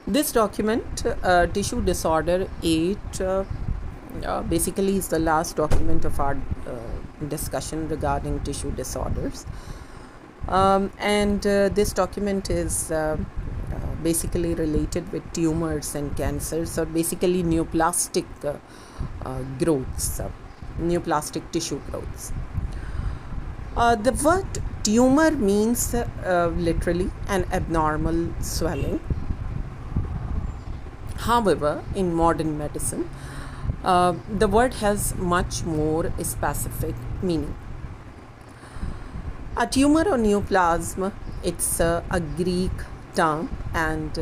This document, Tissue Disorder 8, basically is the last document of our discussion regarding tissue disorders. And this document is basically related with tumors and cancers, or basically neoplastic growths, neoplastic tissue growths. The word tumor means literally an abnormal swelling. However, in modern medicine, the word has much more specific meaning. A tumor or neoplasm, it's a Greek term, and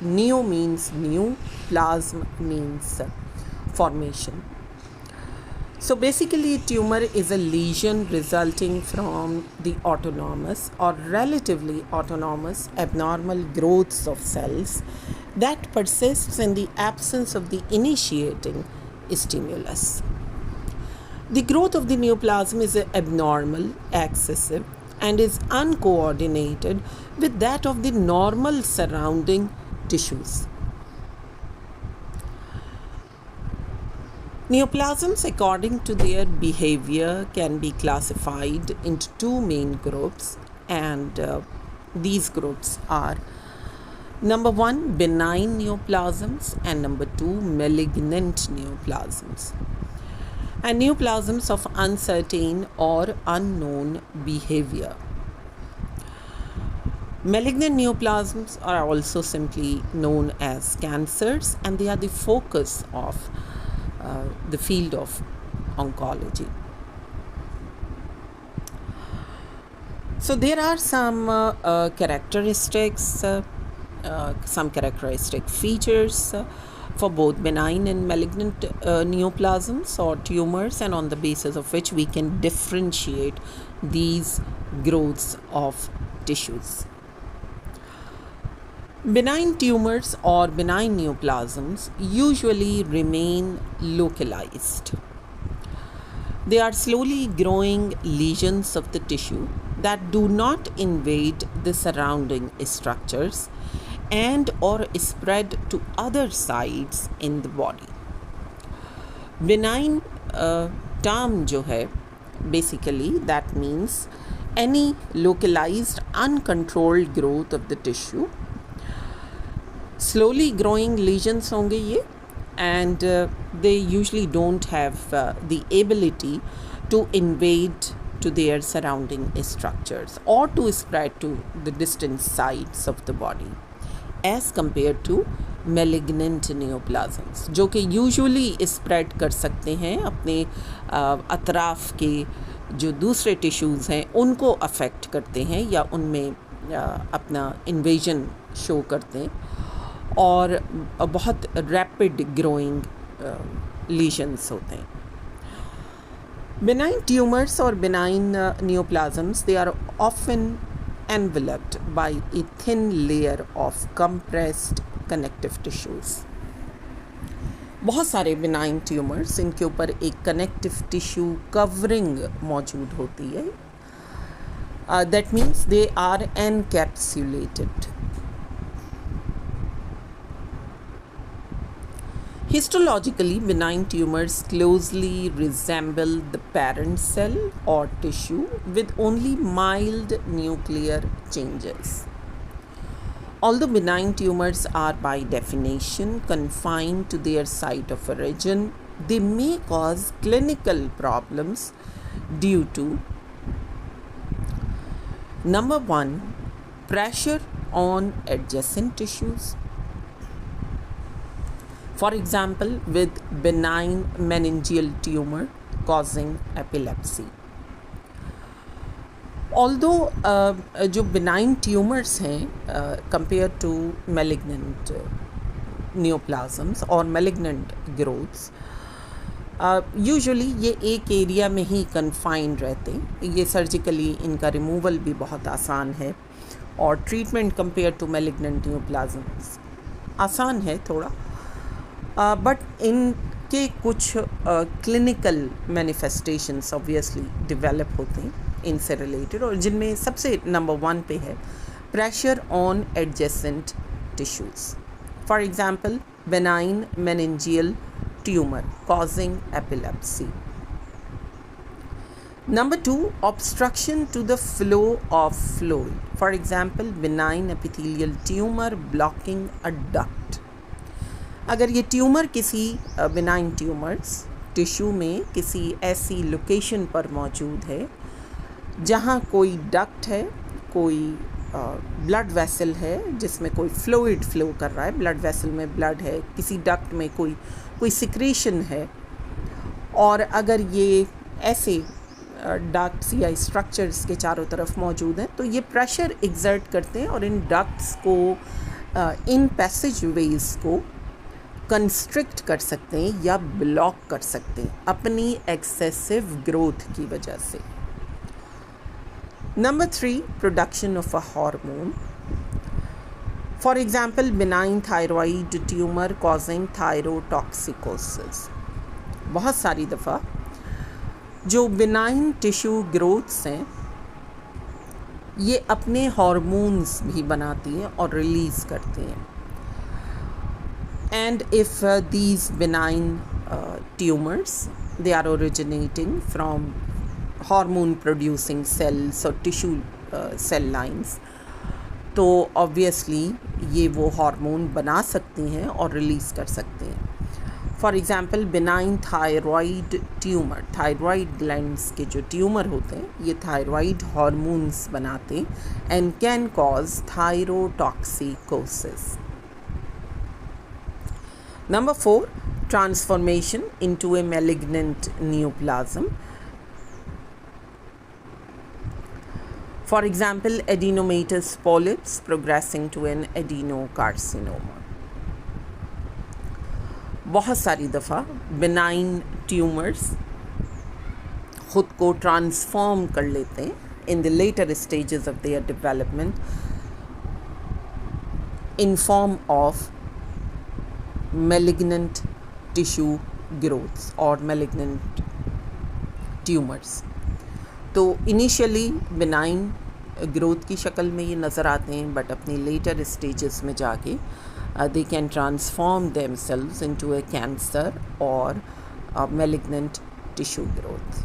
neo means new, plasm means formation. So basically, a tumor is a lesion resulting from the autonomous or relatively autonomous abnormal growths of cells that persists in the absence of the initiating stimulus. The growth of the neoplasm is abnormal, excessive, and is uncoordinated with that of the normal surrounding tissues. Neoplasms, according to their behavior, can be classified into two main groups, and these groups are number one, benign neoplasms, and number two, malignant neoplasms, and neoplasms of uncertain or unknown behavior. Malignant neoplasms are also simply known as cancers, and they are the focus of the field of oncology. So there are some characteristics, some characteristic features for both benign and malignant neoplasms or tumors, and on the basis of which we can differentiate these growths of tissues. Benign tumors or benign neoplasms usually remain localized. They are slowly growing lesions of the tissue that do not invade the surrounding structures and or spread to other sites in the body. Benign term जो है, basically that means any localized uncontrolled growth of the tissue. Slowly growing lesions होंगे ये, and they usually don't have the ability to invade to their surrounding structures or to spread to the distant sides of the body, as compared to malignant neoplasms, जो कि usually spread कर सकते हैं अपने अतराफ के जो दूसरे टिश्यूज़ हैं उनको अफेक्ट करते हैं या उनमें अपना इन्वेजन शो करते हैं और बहुत रैपिड ग्रोइंग लीजन्स होते हैं. Benign tumors or benign neoplasms, they are often enveloped by a thin layer of compressed connective tissues. बहुत सारे benign tumors, इनके ऊपर एक connective tissue covering मौजूद होती है. That means they are encapsulated. Histologically, benign tumors closely resemble the parent cell or tissue with only mild nuclear changes. Although benign tumors are by definition confined to their site of origin, they may cause clinical problems due to number one, pressure on adjacent tissues. For example, with benign meningeal tumor causing epilepsy. Although जो benign tumors हैं compared to malignant neoplasms or malignant growths, usually ये एक area में ही confined रहते हैं. ये surgically इनका removal भी बहुत आसान है और ट्रीटमेंट कंपेयर टू मैलिग्नेंट न्यूप्लाज्म्स आसान है थोड़ा, बट इनके कुछ क्लिनिकल मैनिफेस्टेशंस ऑब्वियसली डेवलप होते हैं इनसे रिलेटेड, और जिनमें सबसे नंबर 1 पे है pressure on adjacent tissues. For example, benign meningeal tumor causing epilepsy. Number 2, obstruction to the flow of fluid. For example, benign epithelial tumor blocking a duct. अगर ये ट्यूमर किसी benign ट्यूमर्स टिश्यू में किसी ऐसी location पर मौजूद है जहाँ कोई डक्ट है, कोई ब्लड वेसल है जिसमें कोई फ्लूइड फ्लो कर रहा है, ब्लड वेसल में ब्लड है, किसी डक्ट में कोई सिक्रेशन है, और अगर ये ऐसे डक्ट्स या स्ट्रक्चर्स के चारों तरफ मौजूद हैं तो ये प्रेशर एग्जर्ट करते हैं और इन डक्ट्स को, इन पैसेज वेज को कंस्ट्रिक्ट कर सकते हैं या ब्लॉक कर सकते हैं अपनी एक्सेसिव ग्रोथ की वजह से. Number 3, production of a hormone. For example, benign thyroid tumor causing thyrotoxicosis. बहुत सारी दफ़ा जो benign tissue growths हैं ये अपने hormones भी बनाती हैं और रिलीज़ करती हैं. And if these benign tumors, they are originating from hormone producing sales और टिश्यू सेल लाइंस, तो ऑब्वियसली ये वो हार्मोन बना सकती हैं और रिलीज़ कर सकते हैं. For example, benign thyroid tumour, thyroid glands के जो ट्यूमर होते हैं ये थायरॉइड हार्मोन्स बनाते हैं and can cause thyrotoxicosis. Number 4, transformation into a malignant neoplasm. For example, adenomatous polyps progressing to an adenocarcinoma. बहुत सारी दफ़ा benign tumors खुद को ट्रांसफॉर्म कर लेते हैं in the later stages of their development in form of malignant tissue growths or malignant tumors. तो initially benign growth की शक्ल में ये नज़र आते हैं, बट अपनी लेटर स्टेजेस में जाके they can transform themselves into A cancer और malignant tissue growth.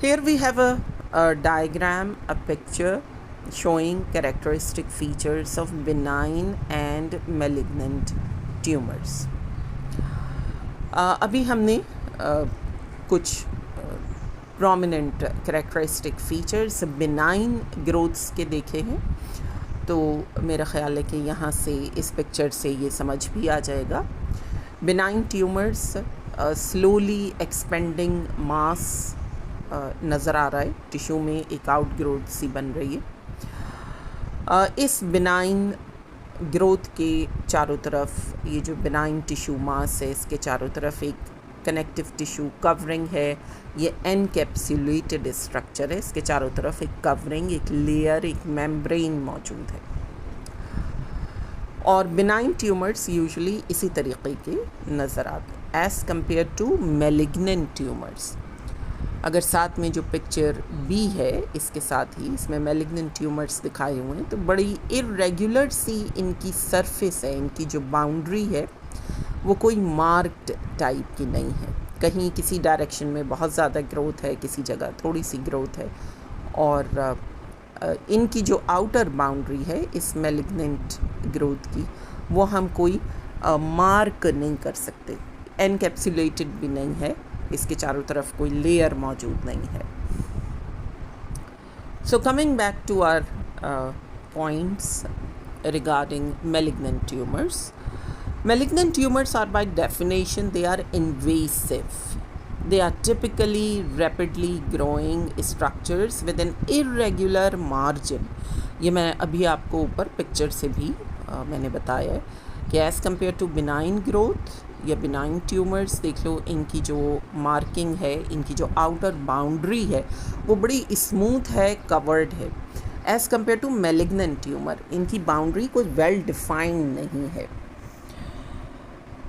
Here we have a diagram, a picture showing characteristic features of benign and malignant tumors. अभी हमने कुछ prominent characteristic features benign growths के देखे हैं, तो मेरा ख़्याल है कि यहाँ से इस पिक्चर से ये समझ भी आ जाएगा. benign tumors slowly expanding mass नज़र आ रहा है, टिश्यू में एक आउट ग्रोथ सी बन रही है. इस benign ग्रोथ के चारों तरफ ये जो benign टिश्यू मास है इसके चारों तरफ एक कनेक्टिव टिश्यू कवरिंग है, ये एनकैप्सुलेटेड स्ट्रक्चर है, इसके चारों तरफ एक कवरिंग, एक लेयर, एक मेम्ब्रेन मौजूद है. और बिनाइन ट्यूमर्स यूजुअली इसी तरीके के नज़र आते हैं as compare to malignant tumours. अगर साथ में जो पिक्चर बी है इसके साथ ही इसमें मैलिग्नेंट ट्यूमर्स दिखाए हुए हैं, तो बड़ी इरेगुलर सी इनकी सरफेस है, इनकी जो बाउंड्री है वो कोई मार्क्ड टाइप की नहीं है. कहीं किसी डायरेक्शन में बहुत ज़्यादा ग्रोथ है, किसी जगह थोड़ी सी ग्रोथ है, और इनकी जो आउटर बाउंड्री है इस मैलिग्नेंट ग्रोथ की वो हम कोई मार्क नहीं कर सकते. एनकैप्सुलेटेड भी नहीं है, इसके चारों तरफ कोई लेयर मौजूद नहीं है. So coming back to our points regarding malignant tumours. Malignant tumors are by definition they are invasive. They are typically rapidly growing structures with an irregular margin. ये मैं अभी आपको ऊपर पिक्चर से भी मैंने बताया है कि as compare to benign growth या बिनाइन ट्यूमर्स देख लो, इनकी जो मार्किंग है, इनकी जो आउटर बाउंड्री है वो बड़ी स्मूथ है, कवर्ड है. As compare to malignant tumour इनकी बाउंड्री कोई वेल डिफाइंड नहीं है.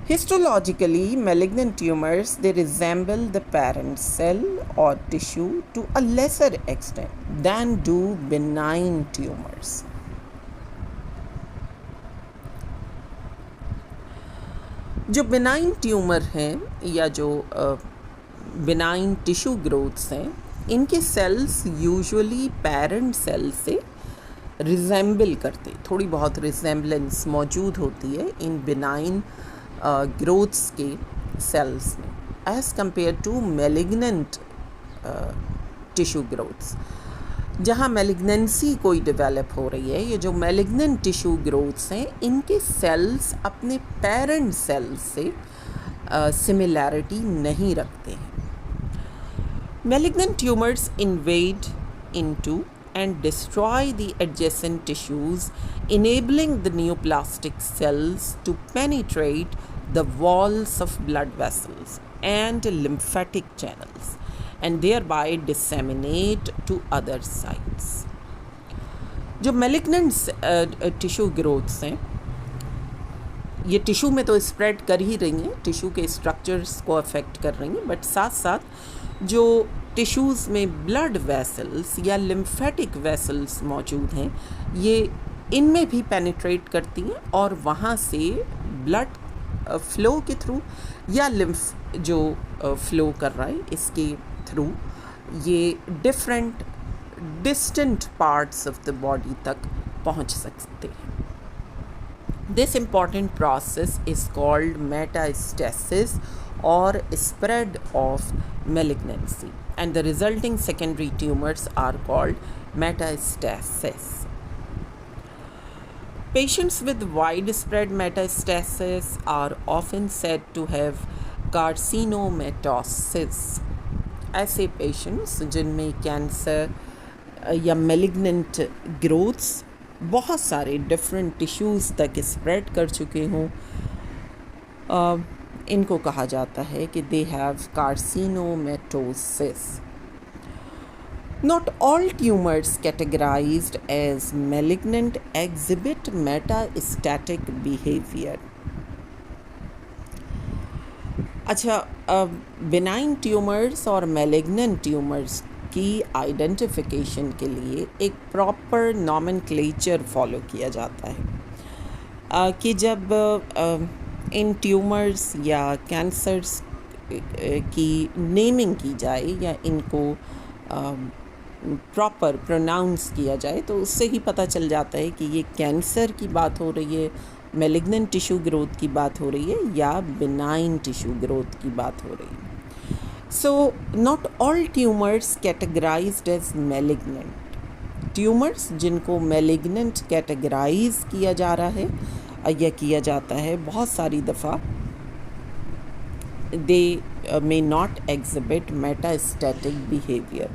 Histologically, malignant tumors, they resemble the parent cell or tissue to a lesser extent than do benign tumors. जो बिनाइन ट्यूमर हैं या जो बिनाइन टिश्यू ग्रोथ्स हैं, इनके सेल्स यूजुअली पेरेंट सेल से रिजेंबल करते, थोड़ी बहुत रिजेंबलेंस मौजूद होती है इन बिनाइन ग्रोथ्स के सेल्स में as compare to malignant tissue growths. जहाँ मेलिग्नेंसी कोई डेवलप हो रही है, ये जो मेलिग्नेंट टिश्यू ग्रोथ्स हैं, इनके सेल्स अपने पेरेंट सेल से सिमिलैरिटी नहीं रखते हैं। Malignant tumors invade into and destroy the adjacent tissues, enabling the neoplastic cells to penetrate the walls of blood vessels and lymphatic channels and thereby disseminate to other sites. जो malignant tissue growths हैं, ये tissue में तो spread कर ही रही हैं, tissue के structures को अफेक्ट कर रही हैं, बट साथ साथ जो टिश्यूज़ में ब्लड वेसल्स या लिम्फेटिक वेसल्स मौजूद हैं, ये इनमें भी पेनिट्रेट करती हैं और वहाँ से ब्लड फ्लो के थ्रू या लिम्फ जो फ्लो कर रहा है इसके थ्रू ये different distant parts of the body तक पहुँच सकते हैं। This important process is called metastasis or spread of malignancy, and the resulting secondary tumors are called metastasis. Patients with widespread metastasis are often said to have carcinomatosis. ऐसे patients जिनमें cancer या malignant growths बहुत सारे different tissues तक spread कर चुके हों, इनको कहा जाता है कि they have carcinomatosis. Not all tumours categorised as malignant exhibit metastatic behaviour. अच्छा, बिनाइन ट्यूमर्स और मेलिग्नेंट ट्यूमर्स की आइडेंटिफिकेशन के लिए एक प्रॉपर नॉमेनक्लेचर फॉलो किया जाता है कि जब इन ट्यूमर्स या कैंसर्स की नेमिंग की जाए या इनको प्रॉपर प्रोनाउंस किया जाए, तो उससे ही पता चल जाता है कि ये कैंसर की बात हो रही है, मेलिग्नेंट टिश्यू ग्रोथ की बात हो रही है या बिनाइन टिश्यू ग्रोथ की बात हो रही है। So, not all tumors categorized as malignant. Tumors जिनको malignant categorize किया जा रहा है या किया जाता है, बहुत सारी दफ़ा they may not exhibit metastatic behavior.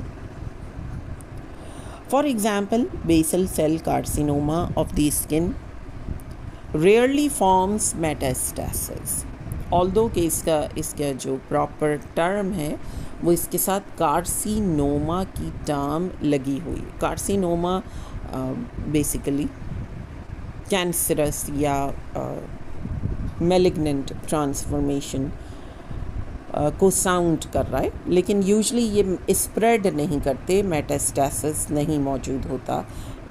For example, basal cell carcinoma of the skin rarely forms metastasis. Although कि इसका जो प्रॉपर टर्म है वो इसके साथ कार्सिनोमा की टर्म लगी हुई। कार्सिनोमा बेसिकली कैंसरस या मेलिग्नेंट ट्रांसफॉर्मेशन को साउंड कर रहा है, लेकिन यूजुअली ये स्प्रेड नहीं करते, मेटास्टेसिस नहीं मौजूद होता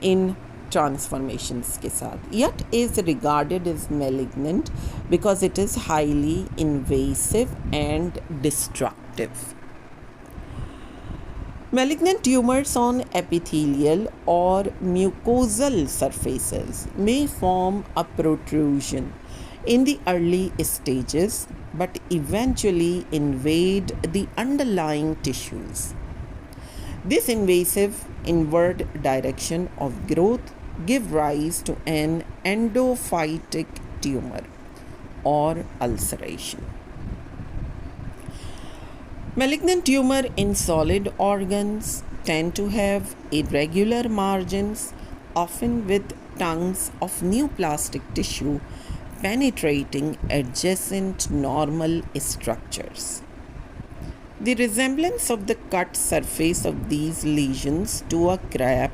इन ट्रांसफॉर्मेशंस के साथ, yet is regarded as malignant because it is highly invasive and destructive. Malignant tumors on epithelial or mucosal surfaces may form a protrusion in the early stages but eventually invade the underlying tissues. This invasive inward direction of growth give rise to an endophytic tumor or ulceration. Malignant tumor in solid organs tend to have irregular margins, often with tongues of neoplastic tissue penetrating adjacent normal structures. The resemblance of the cut surface of these lesions to a crab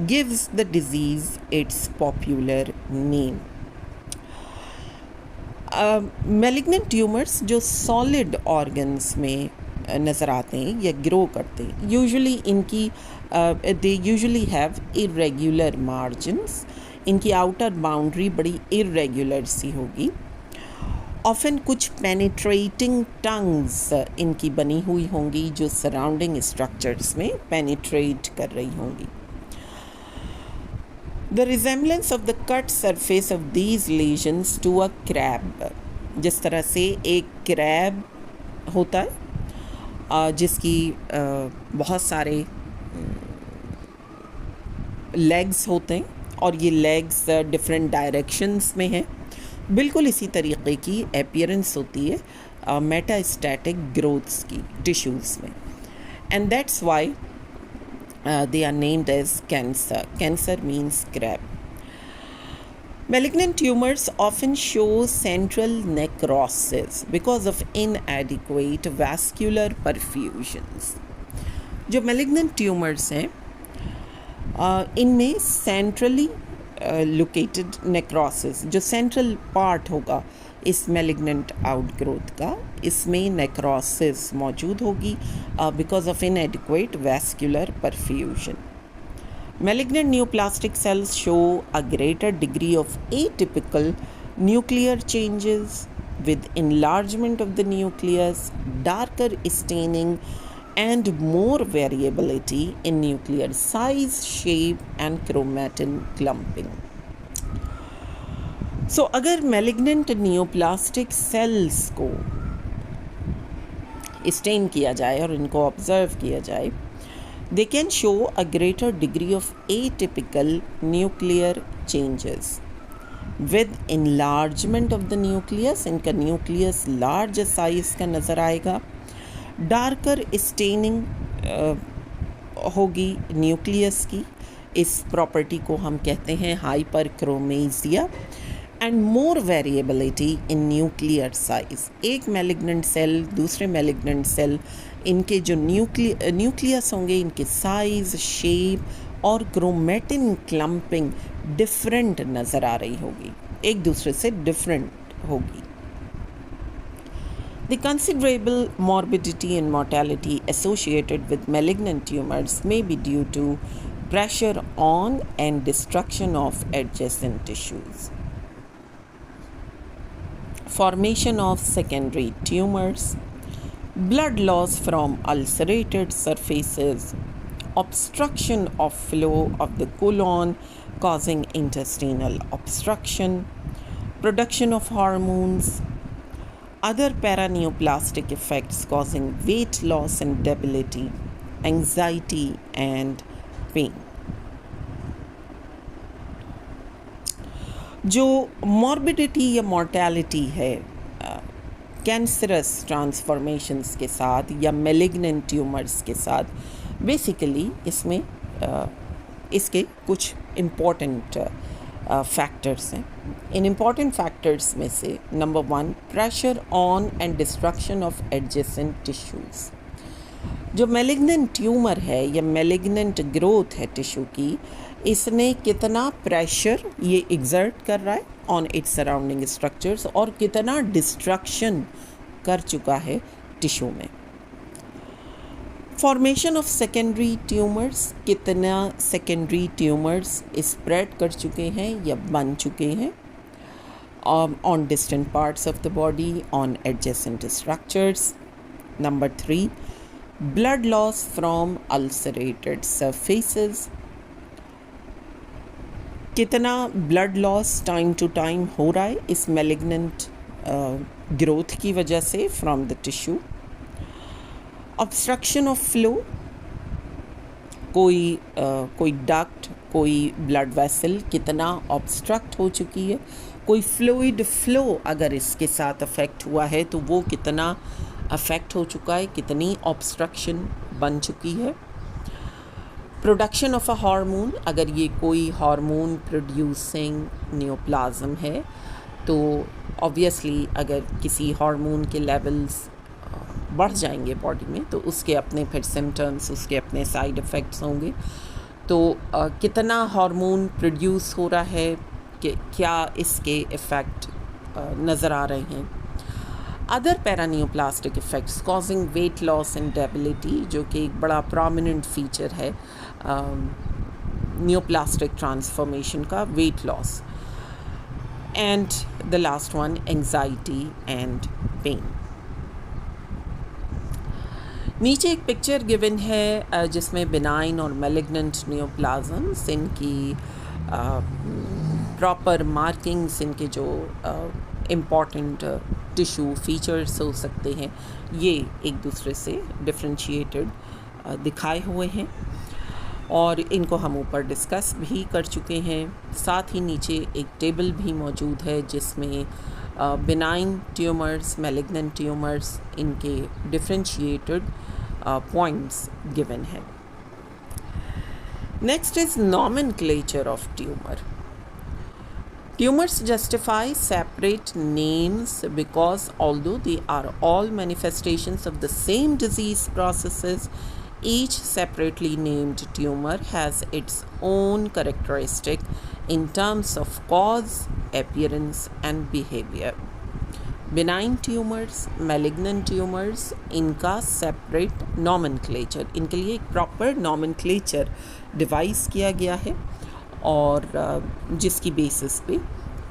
gives the disease its popular name. Malignant tumors जो solid organs में नज़र आते हैं या grow करते हैं, usually इनकी they usually have irregular margins, इनकी आउटर बाउंड्री बड़ी इरेगुलर सी होगी ऑफन कुछ पेनिट्रेटिंग टंग्स इनकी बनी हुई होंगी जो सराउंडिंग स्ट्रक्चर्स में पेनिट्रेट कर रही होंगी. The resemblance of the cut surface of these lesions to a crab, जिस तरह से एक क्रैब होता है जिसकी बहुत सारे लेग्स होते हैं और ये लेग्स डिफरेंट डायरेक्शंस में हैं, बिल्कुल इसी तरीके की अपीयरेंस होती है मेटास्टैटिक ग्रोथ्स की टिश्यूज़ में. And that's why they are named as cancer. Cancer means crab. Malignant tumors often show central necrosis because of inadequate vascular perfusions. जो malignant tumors हैं इनमें centrally located necrosis, जो central part होगा इस malignant outgrowth का, इसमें necrosis मौजूद होगी because of inadequate vascular perfusion. Malignant neoplastic cells show a greater degree of atypical nuclear changes with enlargement of the nucleus, darker staining and more variability in nuclear size, shape and chromatin clumping. सो अगर malignant neoplastic cells को stand किया जाए और इनको observe किया जाए, they can show a greater degree of atypical nuclear changes with enlargement of the nucleus. इनका nucleus large size का नज़र आएगा, डार्कर स्टेनिंग होगी न्यूक्लियस की, इस प्रॉपर्टी को हम कहते हैं hyperchromasia. And more variability in nuclear size. एक मैलिग्नेंट सेल दूसरे मैलिग्नेंट सेल, इनके जो न्यूक्लियस होंगे, इनके साइज, शेप और क्रोमेटिन क्लम्पिंग डिफरेंट नज़र आ रही होगी, एक दूसरे से डिफरेंट होगी. The considerable morbidity and mortality associated with malignant tumors may be due to pressure on and destruction of adjacent tissues. Formation of secondary tumors, blood loss from ulcerated surfaces, obstruction of flow of the colon causing intestinal obstruction, production of hormones, other paraneoplastic effects causing weight loss and debility, anxiety and pain. जो morbidity या mortality है cancerous transformations के साथ या malignant tumours के साथ, basically इसमें इसके कुछ इम्पॉर्टेंट फैक्टर्स हैं. इन इम्पॉर्टेंट फैक्टर्स में से number 1, pressure on and destruction of adjacent tissues. जो मेलिग्नेंट ट्यूमर है या मेलिग्नेंट ग्रोथ है टिश्यू की, इसने कितना प्रेशर ये एग्जर्ट कर रहा है ऑन इट्स सराउंडिंग स्ट्रक्चर्स और कितना डिस्ट्रक्शन कर चुका है टिश्यू में. फॉर्मेशन ऑफ सेकेंडरी ट्यूमर्स, कितना सेकेंडरी ट्यूमर्स स्प्रेड कर चुके हैं या बन चुके हैं on distant parts of the body, on adjacent structures. Number 3, blood loss from ulcerated surfaces. कितना blood loss time to time हो रहा है इस मेलिग्नेंट ग्रोथ की वजह से from the tissue. Obstruction of flow, कोई डक्ट, कोई ब्लड वेसल कितना ऑब्स्ट्रक्ट हो चुकी है, कोई फ्लूइड फ्लो अगर इसके साथ अफेक्ट हुआ है तो वो कितना अफेक्ट हो चुका है, कितनी ऑब्स्ट्रक्शन बन चुकी है. प्रोडक्शन ऑफ अ हार्मोन, अगर ये कोई हार्मोन प्रोड्यूसिंग नियोप्लाज्म है तो ऑब्वियसली अगर किसी हार्मोन के लेवल्स बढ़ जाएंगे बॉडी में तो उसके अपने फिर सिम्टम्स, उसके अपने साइड इफ़ेक्ट्स होंगे. तो कितना हार्मोन प्रोड्यूस हो रहा है, कि क्या इसके इफ़ेक्ट नज़र आ रहे हैं. Other paraneoplastic effects causing weight loss and debility, जो कि एक बड़ा प्रोमिनेंट फीचर है नियोप्लास्टिक ट्रांसफॉर्मेशन का, weight loss. and the last one, anxiety and pain. नीचे एक पिक्चर गिवन है जिसमें बिनाइन और मेलिग्नेंट नियोप्लाज्म्स, इनकी प्रॉपर मार्किंग्स, इनके जो इम्पॉर्टेंट टिश्यू फीचर्स हो सकते हैं, ये एक दूसरे से डिफ्रेंशिएटेड दिखाए हुए हैं और इनको हम ऊपर डिस्कस भी कर चुके हैं। साथ ही नीचे एक टेबल भी मौजूद है जिसमें बिनाइन ट्यूमर्स, मेलिग्नेंट ट्यूमर्स, इनके डिफ्रेंशिएटेड पॉइंट्स गिवन है। Next is nomenclature of tumour. Tumors justify separate names because although they are all manifestations of the same disease processes, each separately named tumor has its own characteristic in terms of cause, appearance and behavior. Benign tumors, malignant tumors, इनका separate nomenclature, इनके लिए एक proper nomenclature devise किया गया है और जिसकी basis पे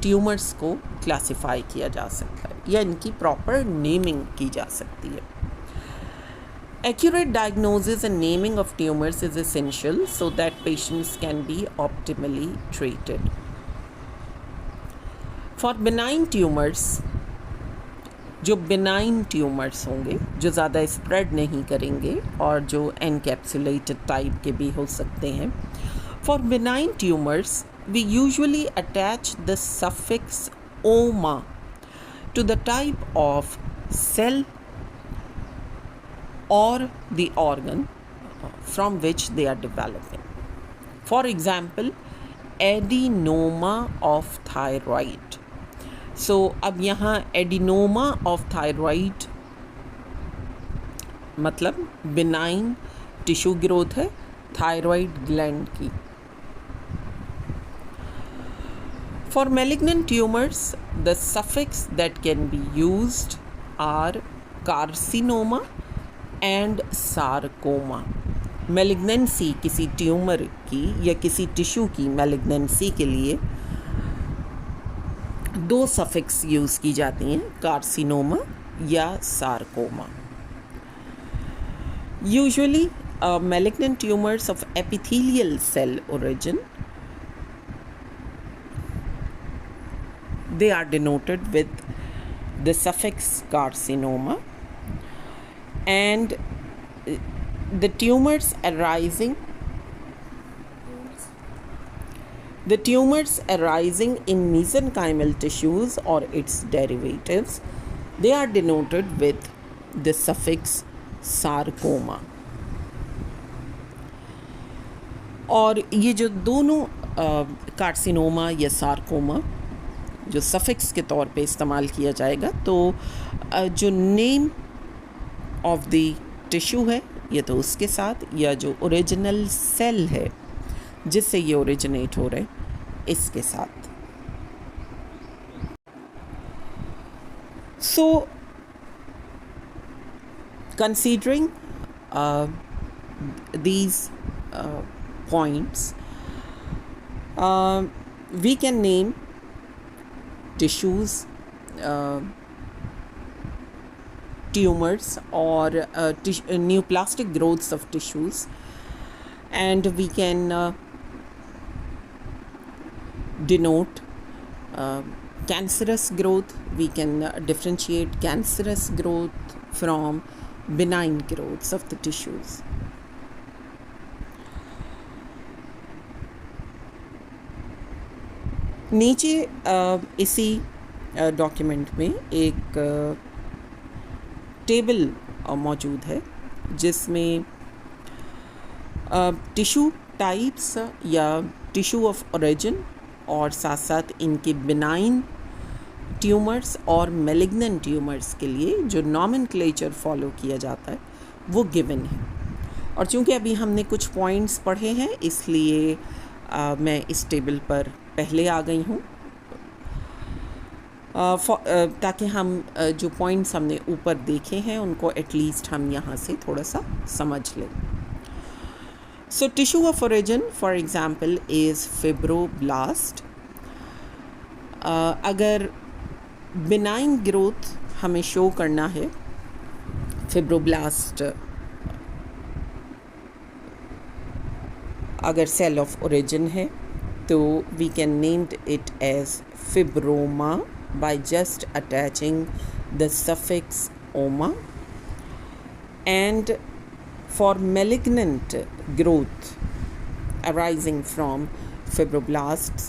ट्यूमर्स को क्लासिफाई किया जा सकता है या इनकी प्रॉपर नेमिंग की जा सकती है. Accurate diagnosis and naming of tumors is essential so that patients can be optimally treated. For benign tumors, जो benign tumors होंगे, जो ज़्यादा स्प्रेड नहीं करेंगे और जो एनकैप्सुलेटेड टाइप के भी हो सकते हैं, for benign tumors, we usually attach the suffix "oma" to the type of cell or the organ from which they are developing. For example, adenoma of thyroid. So, अब यहाँ adenoma of thyroid मतलब benign tissue growth है thyroid gland की. For malignant tumors, the suffix that can be used are carcinoma and sarcoma. Malignancy किसी tumour की या किसी tissue की malignancy के लिए दो सफिक्स यूज़ की जाती हैं, कार्सिनोमा या sarcoma. Usually, malignant tumors of epithelial cell origin, they are denoted with the suffix carcinoma, and the tumors arising in mesenchymal tissues or its derivatives, they are denoted with the suffix sarcoma. और ये जो दोनों carcinoma या sarcoma जो suffix के तौर पे इस्तेमाल किया जाएगा, तो जो नेम ऑफ द टिश्यू है ये तो उसके साथ, या जो ओरिजिनल सेल है जिससे ये ओरिजिनेट हो रहे इसके साथ. सो considering these points, we can name tissues, tumors or neoplastic growths of tissues, and we can denote cancerous growth. We can differentiate cancerous growth from benign growths of the tissues. नीचे इसी document में एक table मौजूद है जिसमें tissue types या tissue of origin और साथ साथ इनके बिनाइन ट्यूमर्स और मेलिग्नेंट ट्यूमर्स के लिए जो नॉमेनक्लेचर फॉलो किया जाता है वो गिवन है. और चूँकि अभी हमने कुछ पॉइंट्स पढ़े हैं इसलिए मैं इस टेबल पर पहले आ गई हूँ ताकि हम जो पॉइंट्स हमने ऊपर देखे हैं उनको एटलीस्ट हम यहाँ से थोड़ा सा समझ लें. So tissue of origin for example is fibroblast. अगर बिनाइन ग्रोथ हमें शो करना है, फिब्रोब्लास्ट अगर सेल ऑफ ओरिजिन है, तो we can named it as fibroma by just attaching the suffix oma. And for malignant growth arising from fibroblasts,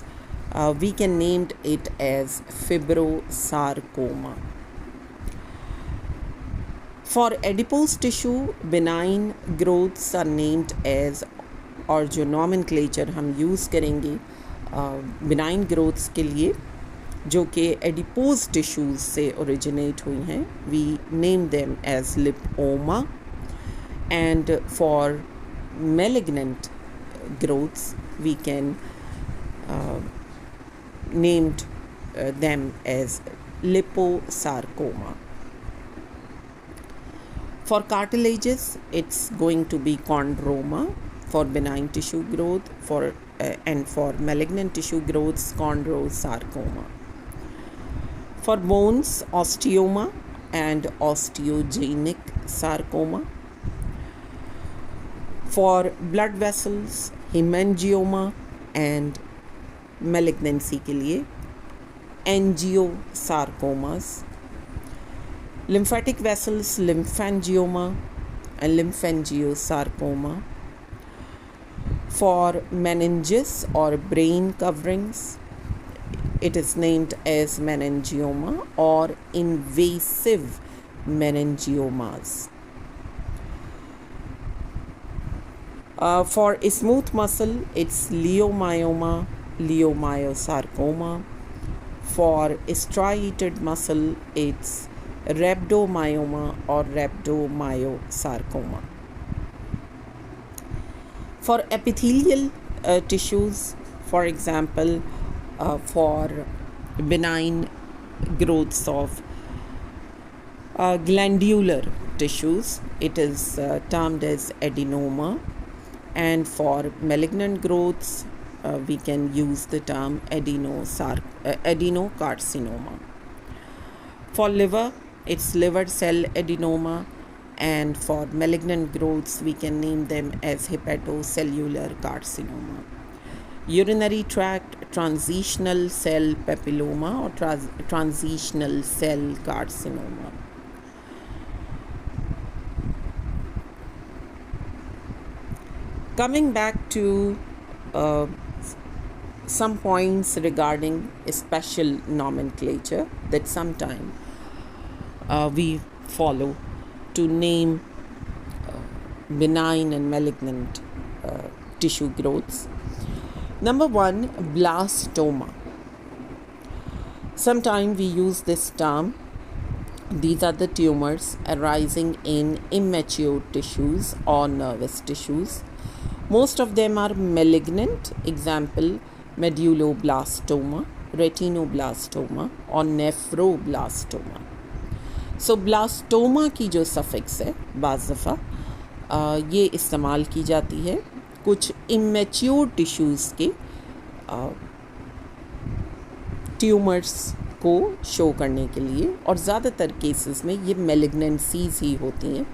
we can name it as fibrosarcoma. For adipose tissue, benign growths are named as, और जो nomenclature हम use करेंगे benign growths के लिए जो कि adipose tissues से originate हुई हैं, we name them as lipoma. And for malignant growths we can named them as liposarcoma. For cartilages, it's going to be chondroma for benign tissue growth, and for malignant tissue growths, chondrosarcoma. For bones, osteoma and osteogenic sarcoma. For blood vessels, hemangioma and malignancy के लिए angiosarcomas. Lymphatic vessels, lymphangioma and lymphangiosarcoma. For meninges or brain coverings, it is named as meningioma or invasive meningiomas. For smooth muscle, it's leiomyoma, leiomyosarcoma. For striated muscle, it's rhabdomyoma or rhabdomyosarcoma. For epithelial tissues, for example, for benign growths of glandular tissues, it is termed as adenoma. And for malignant growths, we can use the term adenocarcinoma. For liver, it's liver cell adenoma. And for malignant growths, we can name them as hepatocellular carcinoma. Urinary tract, transitional cell papilloma or transitional cell carcinoma. Coming back to some points regarding special nomenclature that sometime we follow to name benign and malignant tissue growths. Number one, blastoma. Sometimes we use this term. These are the tumors arising in immature tissues or nervous tissues. Most of them are malignant. Example, medulloblastoma, retinoblastoma or nephroblastoma. So blastoma की जो suffix है बाज़ दफ़ा ये इस्तेमाल की जाती है कुछ इमेच्योर टिश्यूज़ के ट्यूमर्स को शो करने के लिए, और ज़्यादातर केसेस में ये मेलिग्नेंसीज ही होती हैं,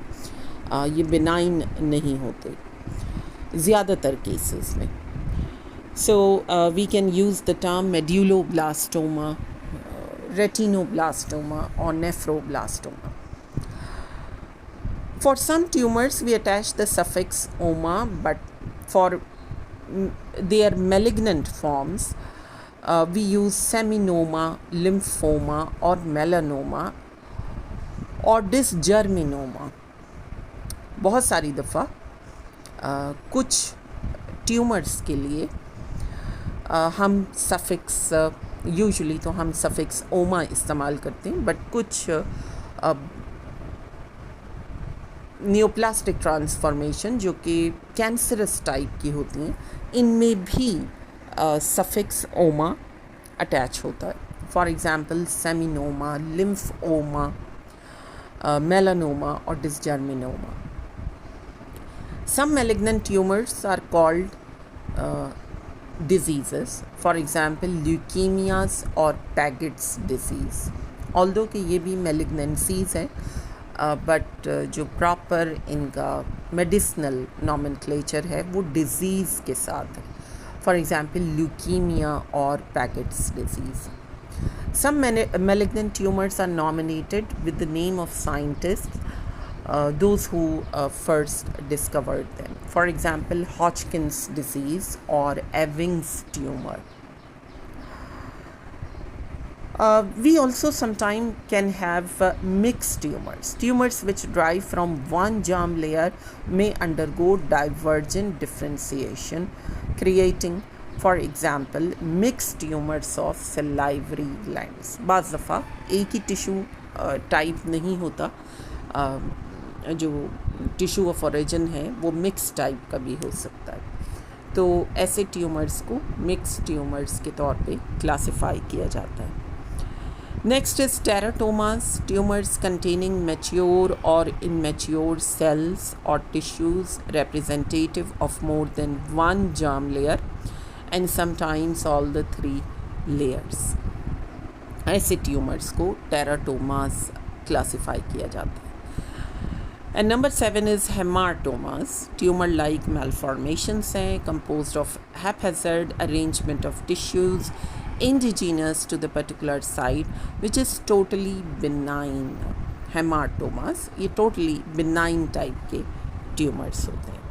ये बिनाइन नहीं होते ज़्यादातर केसेस में. So we can use the term medulloblastoma, retinoblastoma or nephroblastoma. For some tumors, we attach the suffix oma, but for their malignant forms, we use seminoma, lymphoma or melanoma or dysgerminoma. बहुत सारी दफ़ा कुछ tumours के लिए हम suffix usually तो हम suffix ओमा इस्तेमाल करते हैं, बट कुछ नियोप्लास्टिक ट्रांसफॉर्मेशन जो कि कैंसरस टाइप की होती हैं, इनमें भी सफिक्स ओमा अटैच होता है. For example seminoma, lymphoma, melanoma or dysgerminoma. Some malignant tumors are called diseases, for example leukemias और Paget's disease. Although कि ये भी malignancies है, बट जो प्रॉपर इनका मेडिसिनल नॉमेनक्लेचर है वो डिज़ीज़ के साथ है. फॉर एग्ज़ाम्पल ल्यूकीमिया और packets disease. Some malignant tumors are nominated with the name of scientists, those who first discovered them. For example, Hodgkin's disease or Ewing's tumor. We also sometimes can have mixed tumors. Tumors which derive from one germ layer may undergo divergent differentiation, creating, for example, mixed tumors of salivary glands. बाज़ दफ़ा एक ही tissue type नहीं होता, जो tissue of origin है वो mix type का भी हो सकता है. तो ऐसे ट्यूमर्स को मिक्स ट्यूमर्स के तौर पे क्लासिफाई किया जाता है. Next is teratomas, tumors containing mature or immature cells or tissues representative of more than one germ layer and sometimes all the three layers. ऐसे ट्यूमर्स को teratomas क्लासिफाई किया जाता है. And number 7 is hematomas, tumor-like malformations हैं composed of haphazard arrangement of tissues indigenous to the particular site which is totally benign. Hematomas ये totally benign type के tumors होते हैं.